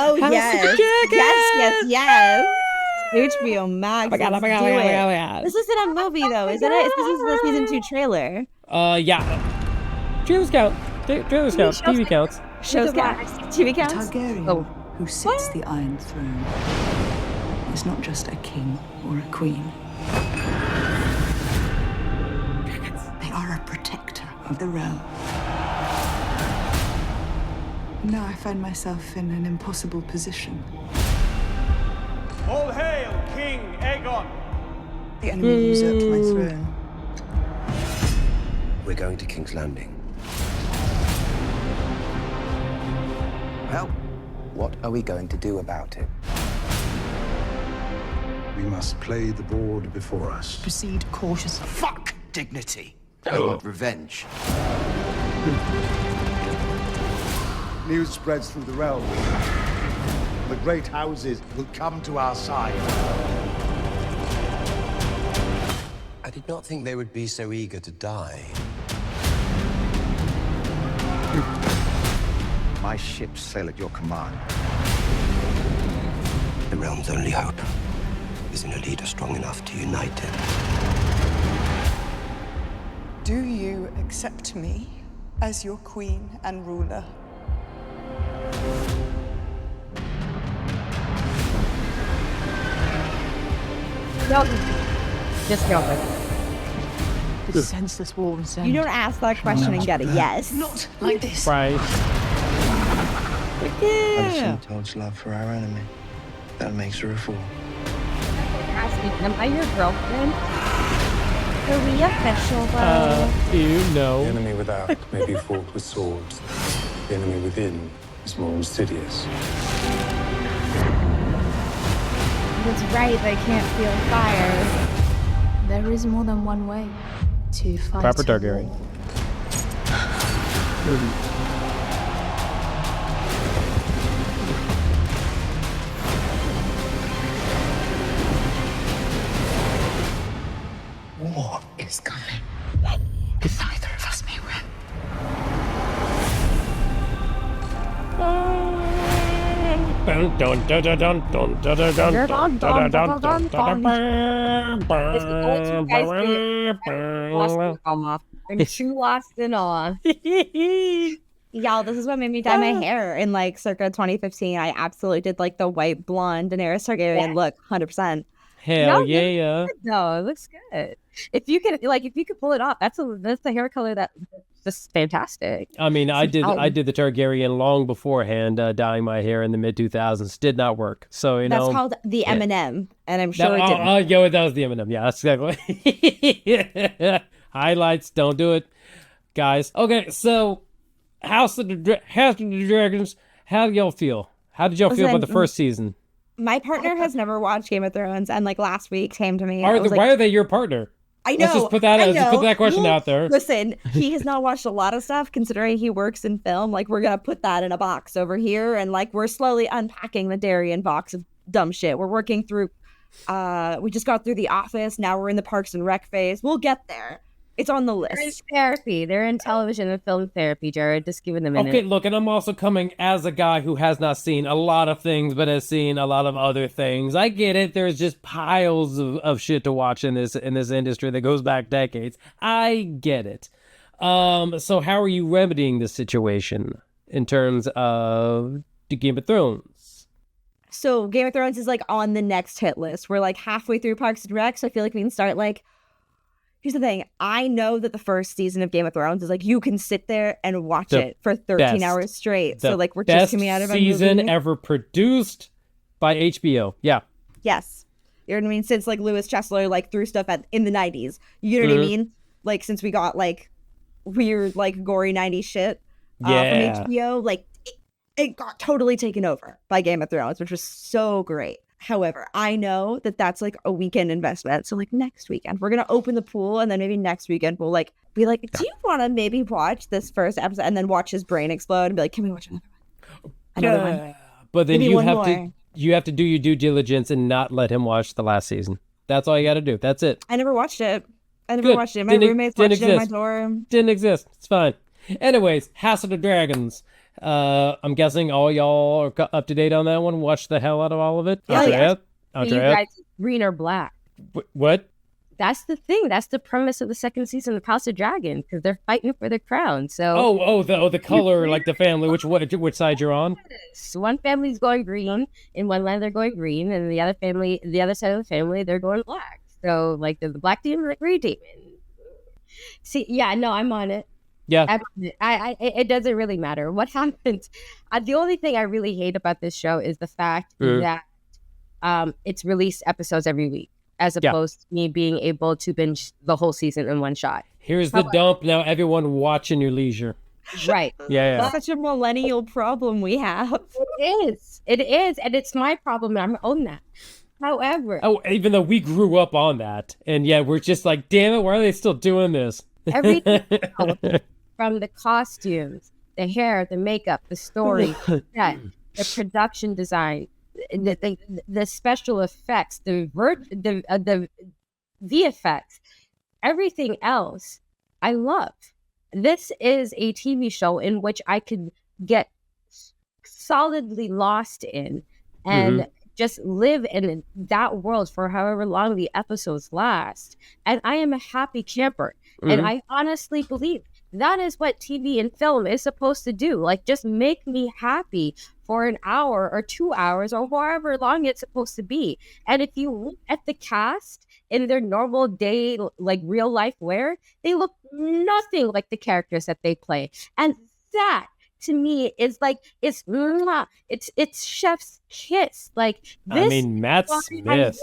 Oh, House of yes. Dragons! Yes. HBO Max. Oh my god, oh let's my god, oh do my god, oh my it. god, oh my god. This isn't a movie, though, isn't it? This is the season 2 trailer. Yeah. Trailers count. Trailers count. TV counts. Shows count. TV A counts. Targaryen who sits the Iron Throne is not just a king or a queen. They are a protector of the realm. Now I find myself in an impossible position. All hail King Aegon! The enemy usurped my throne. We're going to King's Landing. Well, what are we going to do about it? We must play the board before us. Proceed cautiously. Fuck dignity! I want revenge. News spreads through the realm. The great houses will come to our side. I did not think they would be so eager to die. My ships sail at your command. The realm's only hope is in a leader strong enough to unite it. Do you accept me as your queen and ruler? No. Just go with The senseless war and send. You don't ask that question and get a yes. Not like this. Right. Yeah. Todd's love for our enemy. That makes her a fool. Am I your girlfriend? Are we official, though? No. The enemy without may be fought with swords. The enemy within is more insidious. That's right, they can't feel fire. There is more than one way to fight. Proper a Targaryen. war. War is coming. Neither of us may win. Dun, dun, dun, dun, dun, dun, dun, dun, dun, dun, dun, dun, dun, dun, dun. I'm too lost in awe. Y'all, this is what made me dye my hair in like circa 2015. I absolutely did like the white blonde Daenerys Targaryen look, 100%. Hell yeah. No, it looks good. If you could pull it off, that's the hair color that's just fantastic. I mean, I did the Targaryen long beforehand, dyeing my hair in the mid 2000s. Did not work. So you That's know, called the M&M, and I'm sure it didn't. yeah, that was the Eminem. Yeah, that's exactly. Highlights, don't do it, guys. Okay, so House of the Dragons. How do y'all feel? How did y'all feel about the first season? My partner has never watched Game of Thrones, and like last week came to me. And Why are they your partner? I know. Let's just put that question out there. Listen, he has not watched a lot of stuff considering he works in film. Like, we're going to put that in a box over here. And like, we're slowly unpacking the Darien box of dumb shit. We're working through, we just got through The Office. Now we're in the Parks and Rec phase. We'll get there. It's on the list. They're in therapy. They're in television and film therapy, Jared. Just give it a minute. Okay, look, and I'm also coming as a guy who has not seen a lot of things, but has seen a lot of other things. I get it. There's just piles of shit to watch in this industry that goes back decades. I get it. So how are you remedying this situation in terms of the Game of Thrones? So Game of Thrones is like on the next hit list. We're like halfway through Parks and Rec, so I feel like we can start like. Here's the thing. I know that the first season of Game of Thrones is like you can sit there and watch it for 13 hours straight. So like we're just coming out of a season movie. ever produced by HBO. Yeah. Yes. You know what I mean? Since like Louis Chesler like threw stuff in the 90s. You know what I mean? Like since we got like weird like gory 90s shit from HBO, like it got totally taken over by Game of Thrones, which was so great. However, I know that that's like a weekend investment. So like next weekend, we're going to open the pool and then maybe next weekend we'll like be like, do you want to maybe watch this first episode and then watch his brain explode and be like, can we watch another one? But then Maybe you one have more. you have to do your due diligence and not let him watch the last season. That's all you got to do. That's it. I never watched it. Good. Watched it. My roommates Didn't watched it in my exist. dorm. Didn't exist. It's fine. Anyways, House of the Dragons. I'm guessing all y'all are up to date on that one. Watch the hell out of all of it. Oh, yeah. You guys, green or black? What? That's the thing. That's the premise of the second season of House of Dragon, because they're fighting for the crown. So the color, like the family. Which side you're on? So one family's going green. In one land, they're going green, and the other side of the family, they're going black. So like the black team and the green team. See, yeah, no, I'm on it. Yeah, it doesn't really matter what happens. The only thing I really hate about this show is the fact that it's released episodes every week, as opposed to me being able to binge the whole season in one shot. Here's the dump. Now everyone watch in your leisure. Right. Yeah. That's such a millennial problem we have. It is, and it's my problem, and I'm gonna own that. However, even though we grew up on that, and we're just like, damn it, why are they still doing this? Everything from the costumes, the hair, the makeup, the story, the production design, the special effects, the VFX, everything else, I love. This is a TV show in which I could get solidly lost in and just live in that world for however long the episodes last. And I am a happy camper. And I honestly believe that is what TV and film is supposed to do. Like, just make me happy for an hour or 2 hours or however long it's supposed to be. And if you look at the cast in their normal day, like real life wear, they look nothing like the characters that they play. And that, to me, is like, it's chef's kiss. Like, this, I mean, Matt Smith.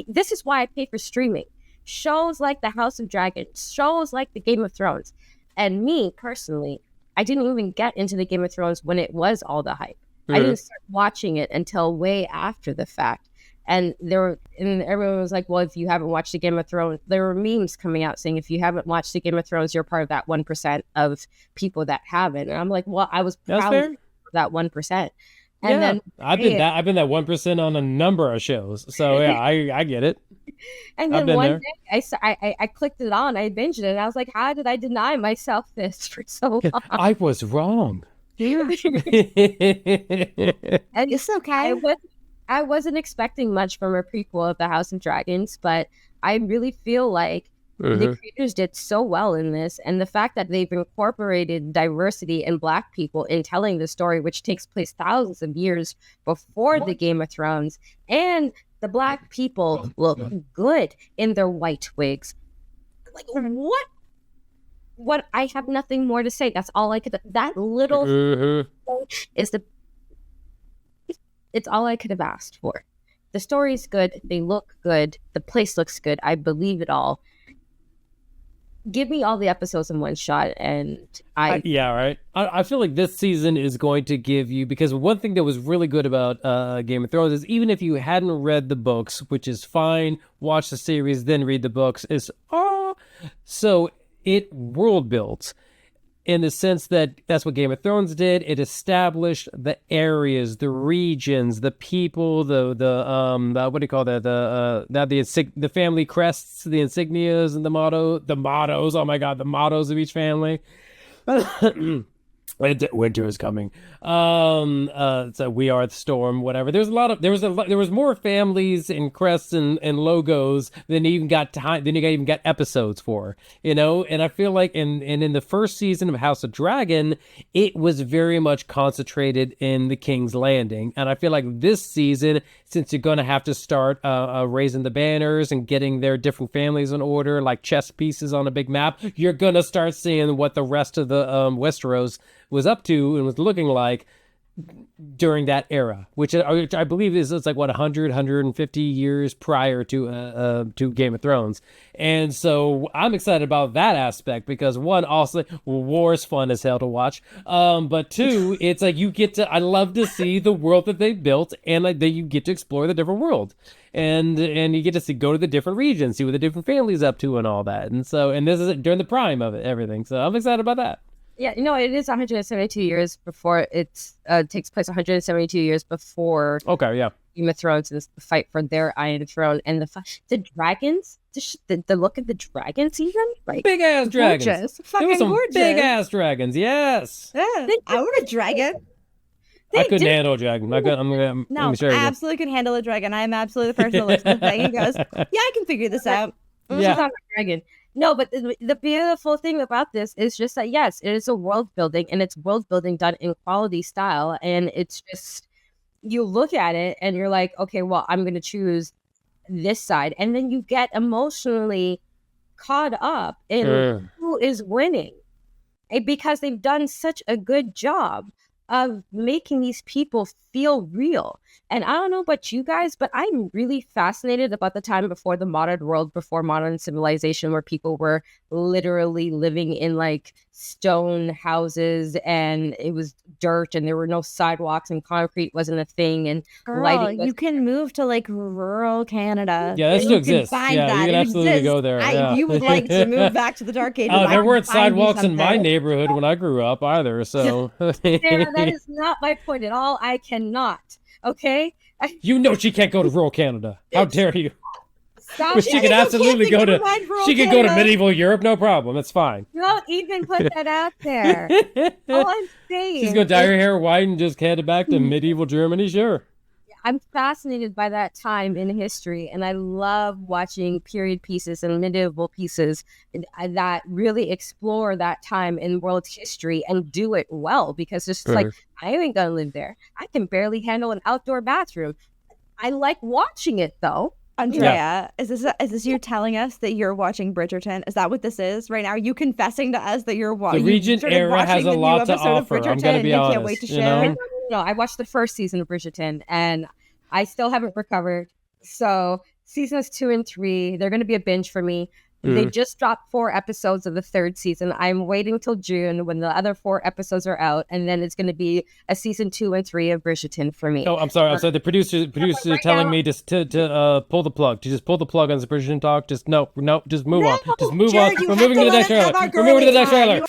This is why I pay for streaming. Shows like the House of Dragons, shows like the Game of Thrones. And me, personally, I didn't even get into the Game of Thrones when it was all the hype. I didn't start watching it until way after the fact. And everyone was like, well, if you haven't watched the Game of Thrones, there were memes coming out saying, if you haven't watched the Game of Thrones, you're part of that 1% of people that haven't. And I'm like, well, I was proud of that 1%. And then I've been that 1% on a number of shows. So yeah, I get it. And then one day I clicked it on, I binged it, and I was like, how did I deny myself this for so long? I was wrong. Yeah. And it's okay. I wasn't expecting much from a prequel of the House of Dragons, but I really feel like the creators did so well in this, and the fact that they've incorporated diversity and Black people in telling the story, which takes place thousands of years before the Game of Thrones, and the Black people look good in their white wigs. Like, what? I have nothing more to say. That's all I could. That little is it's all I could have asked for. The story's good. They look good. The place looks good. I believe it all. Give me all the episodes in one shot, and I feel like this season is going to give you, because one thing that was really good about Game of Thrones is, even if you hadn't read the books, which is fine, watch the series, then read the books, so it world builds in the sense that that's what Game of Thrones did. It established the areas, the regions, the people, the what do you call that? The family crests, the insignias, and the mottos. Oh my God, the mottos of each family. Winter is coming. So we are the storm, whatever. There was more families and crests and logos than you even got time, than you even got episodes for, and I feel like in the first season of House of Dragon, it was very much concentrated in the King's Landing. And I feel like this season, since you're going to have to start raising the banners and getting their different families in order, like chess pieces on a big map, you're going to start seeing what the rest of the Westeros was up to and was looking like during that era, which I believe it's like 150 years prior to Game of Thrones. And so I'm excited about that aspect, because one, also, war is fun as hell to watch, but two, it's like I love to see the world that they built, and like that you get to explore the different world, and you get to go to the different regions, see what the different families up to and all that. And this is during the prime of it, everything. So I'm excited about that. Yeah, it is 172 years before it takes place. 172 years before. Okay, yeah. Game of Thrones is the fight for their Iron Throne, and the dragons the look of the dragon season, like Big ass dragons. Gorgeous. There Fucking was some gorgeous. big ass dragons. Yes. Yeah, I want a dragon. I couldn't handle a dragon. No, sure I absolutely could handle a dragon. I am absolutely the person that looks at the thing and goes, "Yeah, I can figure this out." Yeah. She's not a dragon. No, but the beautiful thing about this is just that yes, it is a world building, and it's world building done in quality style, and it's just you look at it and you're like, okay, well, I'm going to choose this side, and then you get emotionally caught up in who is winning, because they've done such a good job of making these people feel real. And I don't know about you guys, but I'm really fascinated about the time before the modern world, before modern civilization, where people were literally living in like stone houses and it was dirt and there were no sidewalks and concrete wasn't a thing, and Girl, lighting was- you can move to like rural Canada. Yeah, that and still you can exists. find Yeah, you that. can It absolutely exists. go there, yeah. You would like to move back to the Dark Ages. Oh, I there can weren't find you sidewalks in my something. neighborhood when I grew up either. So Sarah, that is not my point at all. I cannot. Okay? you know she can't go to rural Canada. How dare you? Stop. But she it. could absolutely go to. Never mind rural She could go to Canada. medieval Europe, no problem. That's fine. Don't even put that out there. All I'm saying She's gonna dye is her hair white and just head back to medieval Germany. Sure. I'm fascinated by that time in history, and I love watching period pieces and medieval pieces that really explore that time in world history and do it well, because it's just like, I ain't gonna live there. I can barely handle an outdoor bathroom. I like watching it though. Andrea, is this you telling us that you're watching Bridgerton? Is that what this is right now? Are you confessing to us that you're watching? The Regent era has a lot to offer. I'm gonna be and honest. can't wait to you share. know? No, I watched the first season of Bridgerton and I still haven't recovered. So seasons 2 and 3, they're going to be a binge for me. They just dropped 4 episodes of the 3rd season. I'm waiting till June when the other 4 episodes are out, and then it's going to be a season 2 and 3 of Bridgerton for me. Oh, I'm sorry. The producer right telling now- me to pull the plug. To just pull the plug on the Bridgerton talk. Just no. Just move on. Just move Jared, on. you We're have moving to to the let next us have trailer. our We're moving to the girly next time. trailer. You-